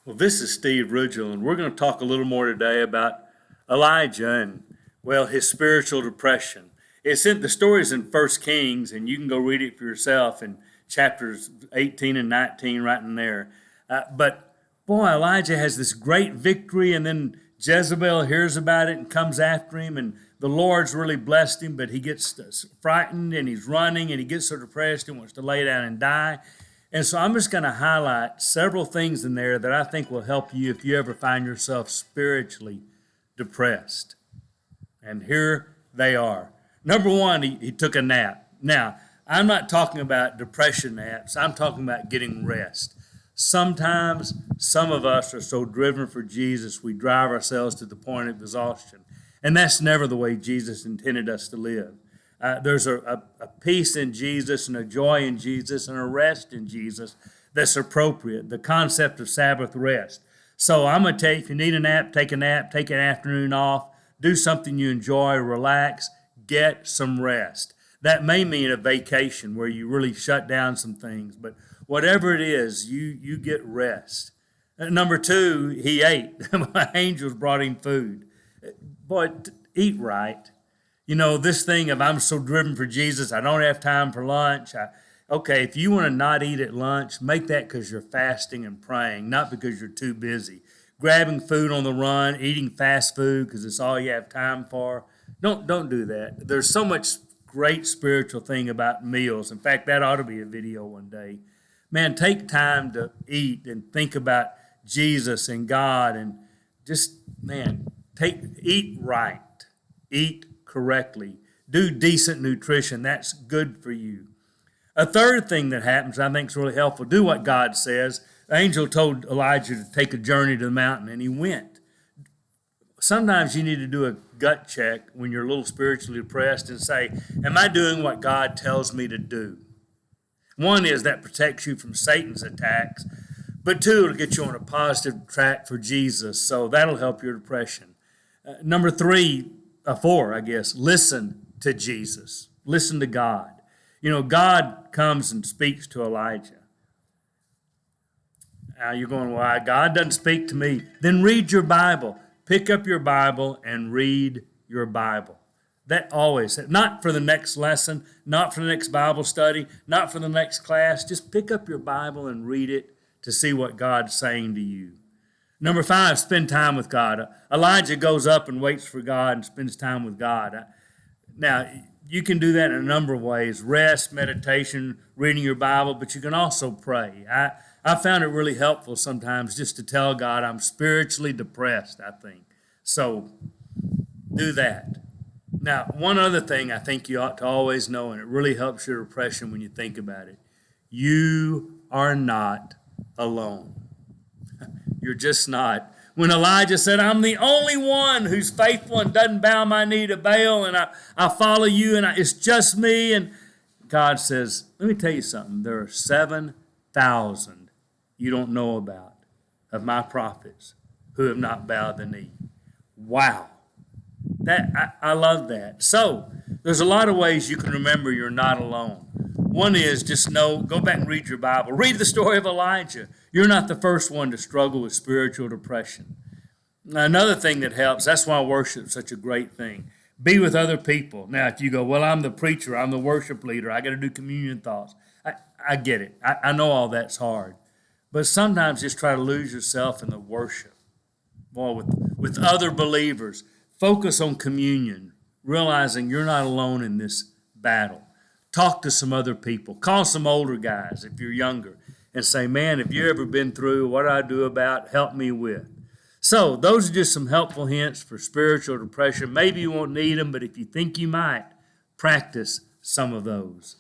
Well, this is Steve Ruggill, and we're going to talk a little more today about Elijah and, well, his spiritual depression. It's in the stories in First Kings, and you can go read it for yourself in chapters 18 and 19, right in there. But boy, Elijah has this great victory, and then Jezebel hears about it and comes after him, and the Lord's really blessed him, but he gets frightened and he's running and he gets so depressed and wants to lay down and die. And so I'm just going to highlight several things in there that I think will help you if you ever find yourself spiritually depressed. And here they are. Number one, he took a nap. Now, I'm not talking about depression naps. I'm talking about getting rest. Sometimes some of us are so driven for Jesus, we drive ourselves to the point of exhaustion. And that's never the way Jesus intended us to live. There's a peace in Jesus and a joy in Jesus and a rest in Jesus that's appropriate, the concept of Sabbath rest. So I'm going to if you need a nap, take an afternoon off, do something you enjoy, relax, get some rest. That may mean a vacation where you really shut down some things, but whatever it is, you get rest. Number two, he ate. Angels brought him food. Boy, eat right. You know, this thing of I'm so driven for Jesus, I don't have time for lunch. Okay, if you want to not eat at lunch, make that because you're fasting and praying, not because you're too busy. Grabbing food on the run, eating fast food because it's all you have time for. Don't do that. There's so much great spiritual thing about meals. In fact, that ought to be a video one day. Man, take time to eat and think about Jesus and God and just, man, eat right. Eat correctly. Do decent nutrition. That's good for you. A third thing that happens I think is really helpful. Do what God says. The angel told Elijah to take a journey to the mountain, and he went. Sometimes you need to do a gut check when you're a little spiritually depressed and say, am I doing what God tells me to do? One is that protects you from Satan's attacks, but two, it'll get you on a positive track for Jesus, so that'll help your depression. Number four, I guess, listen to Jesus. Listen to God. You know, God comes and speaks to Elijah. Now you're going, why? God doesn't speak to me. Then read your Bible. Pick up your Bible and read your Bible. That always, not for the next lesson, not for the next Bible study, not for the next class. Just pick up your Bible and read it to see what God's saying to you. Number five, spend time with God. Elijah goes up and waits for God and spends time with God. Now, you can do that in a number of ways. Rest, meditation, reading your Bible, but you can also pray. I found it really helpful sometimes just to tell God I'm spiritually depressed, I think. So do that. Now, one other thing I think you ought to always know, and it really helps your depression when you think about it, you are not alone. You're just not. When Elijah said, I'm the only one who's faithful and doesn't bow my knee to Baal, and I follow you, and it's just me. And God says, let me tell you something. There are 7,000 you don't know about of my prophets who have not bowed the knee. Wow. I love that. So there's a lot of ways you can remember you're not alone. One is just go back and read your Bible. Read the story of Elijah. You're not the first one to struggle with spiritual depression. Another thing that helps, that's why worship is such a great thing. Be with other people. Now, if you go, well, I'm the preacher, I'm the worship leader, I got to do communion thoughts. I get it. I know all that's hard. But sometimes just try to lose yourself in the worship. Boy, with other believers, focus on communion, realizing you're not alone in this battle. Talk to some other people. Call some older guys if you're younger and say, man, have you ever been through what I do about? Help me with. So those are just some helpful hints for spiritual depression. Maybe you won't need them, but if you think you might, practice some of those.